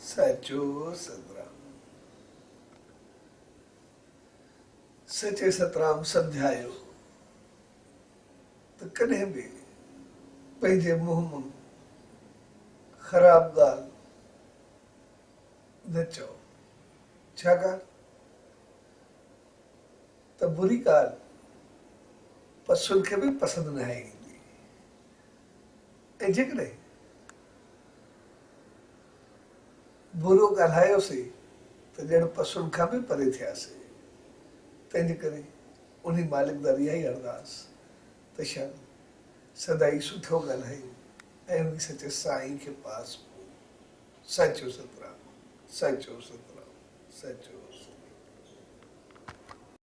सचो सतराम। सचे सतराम सम्झायो तो कॾहिं बि पंहिंजे मुंहं मां ख़राब ॻाल्हि न चओ। छाकाणि त बुरी ॻाल्हि पशुनि खे बि पसंदि न आहे ईंदी, ऐं जेकॾहिं बुरो ॻाल्हायोसीं त ॼण पशुनि खां बि परे थियासीं। तंहिंजे करे उन मालिक दा इहा ई अरदास त सदाई सुठो ॻाल्हायूं ऐं उन सचे साईं खे पास। सचो सतराम, सचो सतराम, सचो।